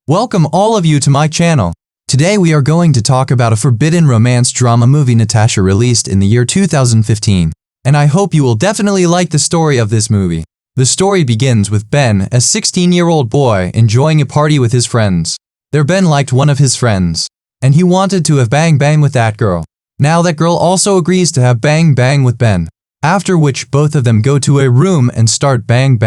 Welcome all of you to my channel. Today we are going to talk about a forbidden romance drama movie Natasha released in the year 2015. And I hope you will definitely like the story of this movie. The story begins with Ben, a 16-year-old boy, enjoying a party with his friends. Ben liked one of his friends, and he wanted to have bang with that girl. Now that girl also agrees to have bang with Ben. After which both of them go to a room and start bang.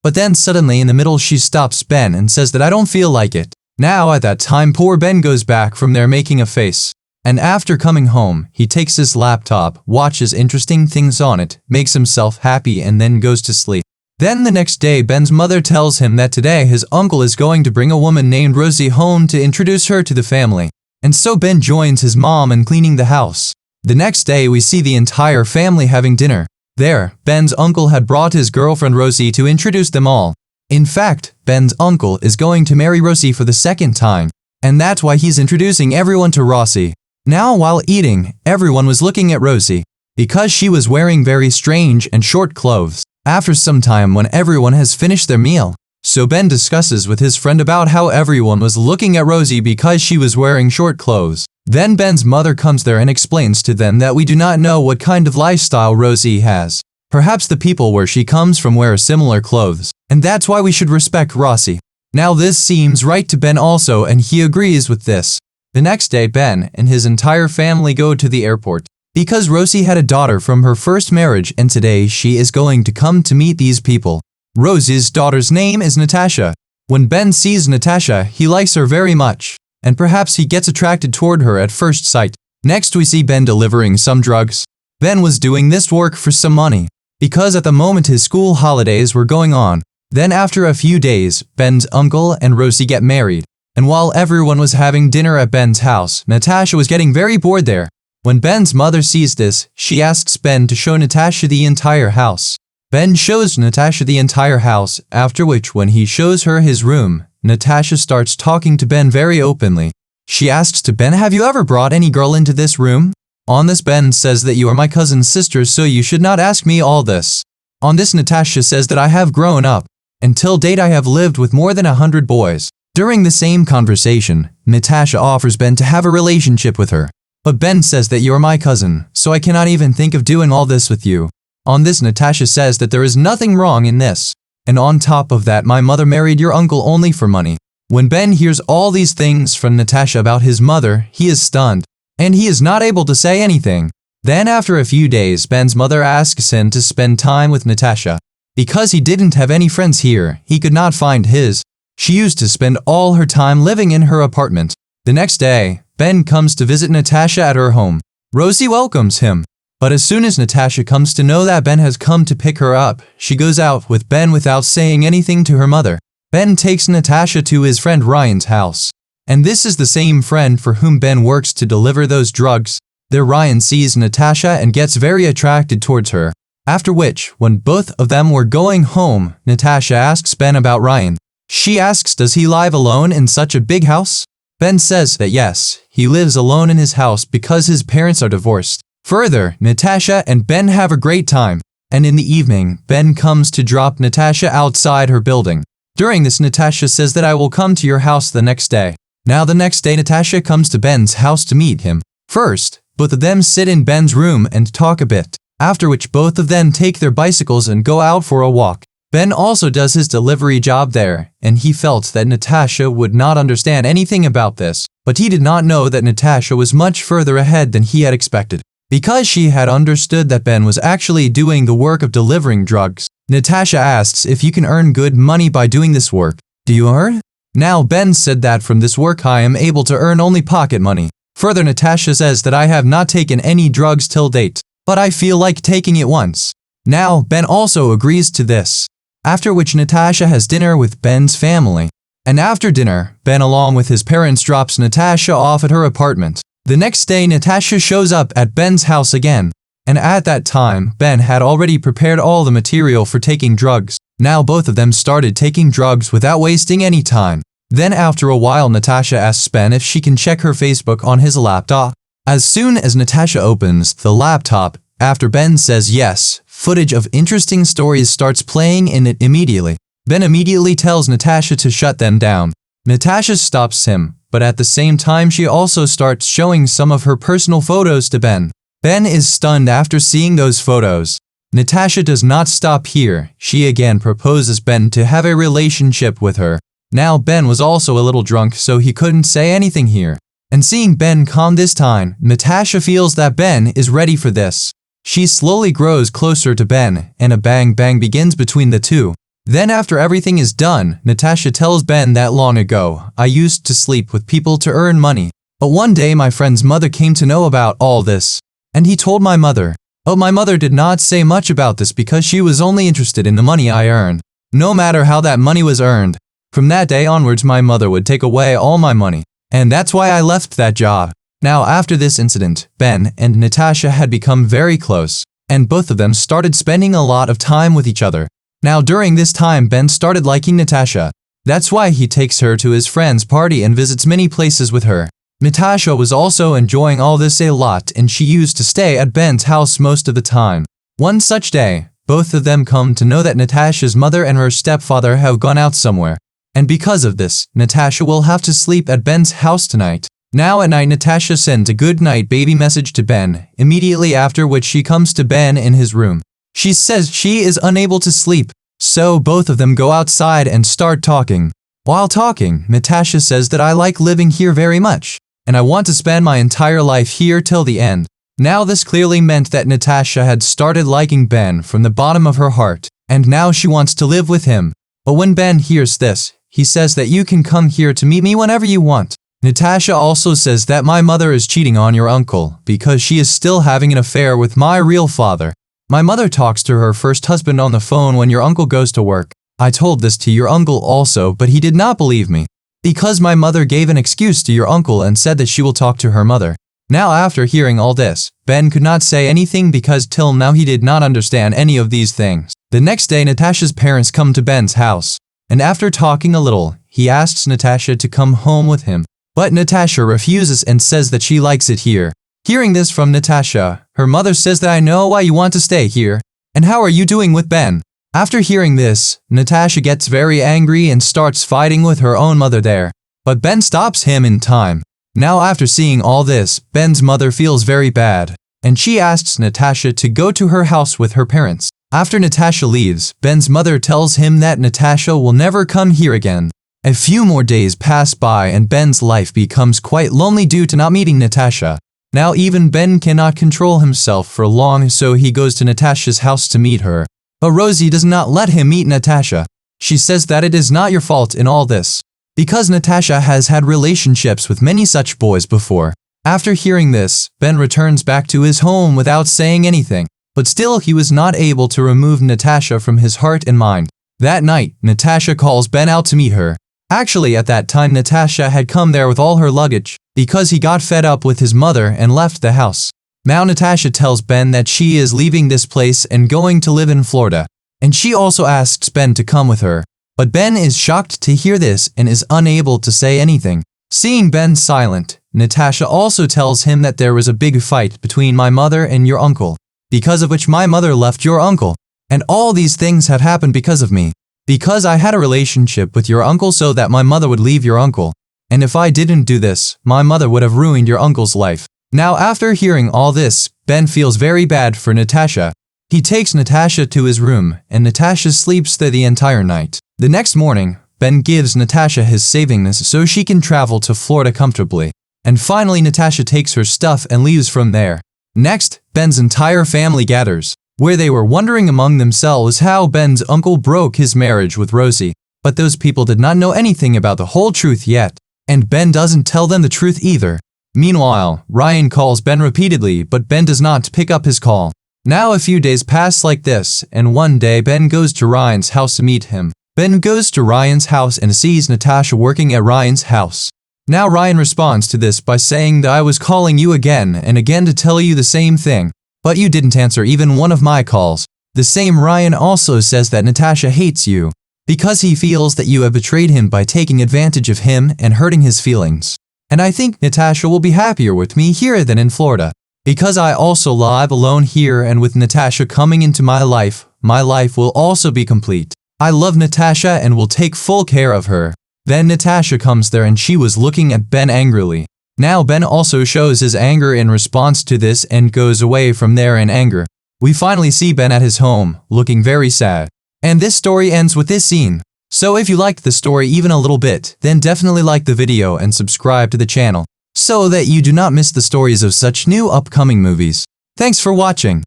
But then suddenly in the middle she stops Ben and says that I don't feel like it. Now at that time poor Ben goes back from there making a face. And after coming home, he takes his laptop, watches interesting things on it, makes himself happy and then goes to sleep. Then the next day Ben's mother tells him that today his uncle is going to bring a woman named Rosie home to introduce her to the family. And so Ben joins his mom in cleaning the house. The next day we see the entire family having dinner. There, Ben's uncle had brought his girlfriend Rosie to introduce them all. In fact, Ben's uncle is going to marry Rosie for the second time, and that's why he's introducing everyone to Rosie. Now while eating, everyone was looking at Rosie, because she was wearing very strange and short clothes. After some time when everyone has finished their meal, so Ben discusses with his friend about how everyone was looking at Rosie because she was wearing short clothes. Then Ben's mother comes there and explains to them that we do not know what kind of lifestyle Rosie has. Perhaps the people where she comes from wear similar clothes, and that's why we should respect Rosie. Now this seems right to Ben also and he agrees with this. The next day Ben and his entire family go to the airport, because Rosie had a daughter from her first marriage and today she is going to come to meet these people. Rosie's daughter's name is Natasha. When Ben sees Natasha, he likes her very much. And perhaps he gets attracted toward her at first sight. Next we see Ben delivering some drugs. Ben was doing this work for some money, because at the moment his school holidays were going on. Then after a few days, Ben's uncle and Rosie get married. And while everyone was having dinner at Ben's house, Natasha was getting very bored there. When Ben's mother sees this, she asks Ben to show Natasha the entire house. Ben shows Natasha the entire house, after which when he shows her his room, Natasha starts talking to Ben very openly. She asks to Ben, have you ever brought any girl into this room? On this Ben says that you are my cousin's sister so you should not ask me all this. On this Natasha says that I have grown up. Until date I have lived with more than 100 boys. During the same conversation, Natasha offers Ben to have a relationship with her. But Ben says that you are my cousin, so I cannot even think of doing all this with you. On this Natasha says that there is nothing wrong in this. And on top of that my mother married your uncle only for money. When Ben hears all these things from Natasha about his mother, he is stunned. And he is not able to say anything. Then after a few days Ben's mother asks him to spend time with Natasha. Because he didn't have any friends here, he could not find his. She used to spend all her time living in her apartment. The next day, Ben comes to visit Natasha at her home. Rosie welcomes him. But as soon as Natasha comes to know that Ben has come to pick her up, she goes out with Ben without saying anything to her mother. Ben takes Natasha to his friend Ryan's house. And this is the same friend for whom Ben works to deliver those drugs. There Ryan sees Natasha and gets very attracted towards her. After which, when both of them were going home, Natasha asks Ben about Ryan. She asks does he live alone in such a big house? Ben says that yes, he lives alone in his house because his parents are divorced. Further, Natasha and Ben have a great time, and in the evening, Ben comes to drop Natasha outside her building. During this Natasha says that I will come to your house the next day. Now the next day Natasha comes to Ben's house to meet him. First, both of them sit in Ben's room and talk a bit, after which both of them take their bicycles and go out for a walk. Ben also does his delivery job there, and he felt that Natasha would not understand anything about this, but he did not know that Natasha was much further ahead than he had expected. Because she had understood that Ben was actually doing the work of delivering drugs, Natasha asks if you can earn good money by doing this work. Do you earn? Now Ben said that from this work I am able to earn only pocket money. Further Natasha says that I have not taken any drugs till date, but I feel like taking it once. Now Ben also agrees to this. After which Natasha has dinner with Ben's family. And after dinner, Ben along with his parents drops Natasha off at her apartment. The next day Natasha shows up at Ben's house again, and at that time Ben had already prepared all the material for taking drugs. Now both of them started taking drugs without wasting any time. Then after a while Natasha asks Ben if she can check her Facebook on his laptop. As soon as Natasha opens the laptop, after Ben says yes, footage of interesting stories starts playing in it immediately. Ben immediately tells Natasha to shut them down. Natasha stops him, but at the same time she also starts showing some of her personal photos to Ben. Ben is stunned after seeing those photos. Natasha does not stop here. She again proposes Ben to have a relationship with her. Now Ben was also a little drunk, so he couldn't say anything here. And seeing Ben calm this time, Natasha feels that Ben is ready for this. She slowly grows closer to Ben, and a bang-bang begins between the two. Then after everything is done, Natasha tells Ben that long ago, I used to sleep with people to earn money. But one day my friend's mother came to know about all this. And he told my mother. But my mother did not say much about this because she was only interested in the money I earned. No matter how that money was earned. From that day onwards my mother would take away all my money. And that's why I left that job. Now after this incident, Ben and Natasha had become very close. And both of them started spending a lot of time with each other. Now during this time Ben started liking Natasha. That's why he takes her to his friend's party and visits many places with her. Natasha was also enjoying all this a lot and she used to stay at Ben's house most of the time. One such day, both of them come to know that Natasha's mother and her stepfather have gone out somewhere. And because of this, Natasha will have to sleep at Ben's house tonight. Now at night Natasha sends a good night baby message to Ben, immediately after which she comes to Ben in his room. She says she is unable to sleep, so both of them go outside and start talking. While talking, Natasha says that I like living here very much, and I want to spend my entire life here till the end. Now this clearly meant that Natasha had started liking Ben from the bottom of her heart, and now she wants to live with him. But when Ben hears this, he says that you can come here to meet me whenever you want. Natasha also says that my mother is cheating on your uncle because she is still having an affair with my real father. My mother talks to her first husband on the phone when your uncle goes to work. I told this to your uncle also, but he did not believe me. Because my mother gave an excuse to your uncle and said that she will talk to her mother. Now after hearing all this, Ben could not say anything because till now he did not understand any of these things. The next day Natasha's parents come to Ben's house. And after talking a little, he asks Natasha to come home with him. But Natasha refuses and says that she likes it here. Hearing this from Natasha, her mother says that I know why you want to stay here. And how are you doing with Ben? After hearing this, Natasha gets very angry and starts fighting with her own mother there. But Ben stops him in time. Now after seeing all this, Ben's mother feels very bad. And she asks Natasha to go to her house with her parents. After Natasha leaves, Ben's mother tells him that Natasha will never come here again. A few more days pass by and Ben's life becomes quite lonely due to not meeting Natasha. Now even Ben cannot control himself for long, so he goes to Natasha's house to meet her. But Rosie does not let him meet Natasha. She says that it is not your fault in all this, because Natasha has had relationships with many such boys before. After hearing this, Ben returns back to his home without saying anything, but still he was not able to remove Natasha from his heart and mind. That night, Natasha calls Ben out to meet her. Actually, at that time Natasha had come there with all her luggage, because he got fed up with his mother and left the house. Now Natasha tells Ben that she is leaving this place and going to live in Florida, and she also asks Ben to come with her. But Ben is shocked to hear this and is unable to say anything. Seeing Ben silent, Natasha also tells him that there was a big fight between my mother and your uncle, because of which my mother left your uncle, and all these things have happened because of me. Because I had a relationship with your uncle so that my mother would leave your uncle. And if I didn't do this, my mother would have ruined your uncle's life. Now after hearing all this, Ben feels very bad for Natasha. He takes Natasha to his room, and Natasha sleeps there the entire night. The next morning, Ben gives Natasha his savings so she can travel to Florida comfortably. And finally Natasha takes her stuff and leaves from there. Next, Ben's entire family gathers, where they were wondering among themselves how Ben's uncle broke his marriage with Rosie. But those people did not know anything about the whole truth yet, and Ben doesn't tell them the truth either. Meanwhile, Ryan calls Ben repeatedly, but Ben does not pick up his call. Now a few days pass like this, and one day Ben goes to Ryan's house to meet him. Ben goes to Ryan's house and sees Natasha working at Ryan's house. Now Ryan responds to this by saying that I was calling you again and again to tell you the same thing, but you didn't answer even one of my calls. The same Ryan also says that Natasha hates you, because he feels that you have betrayed him by taking advantage of him and hurting his feelings. And I think Natasha will be happier with me here than in Florida, because I also live alone here, and with Natasha coming into my life will also be complete. I love Natasha and will take full care of her. Then Natasha comes there and she was looking at Ben angrily. Now Ben also shows his anger in response to this and goes away from there in anger. We finally see Ben at his home, looking very sad. And this story ends with this scene. So if you liked the story even a little bit, then definitely like the video and subscribe to the channel, so that you do not miss the stories of such new upcoming movies. Thanks for watching.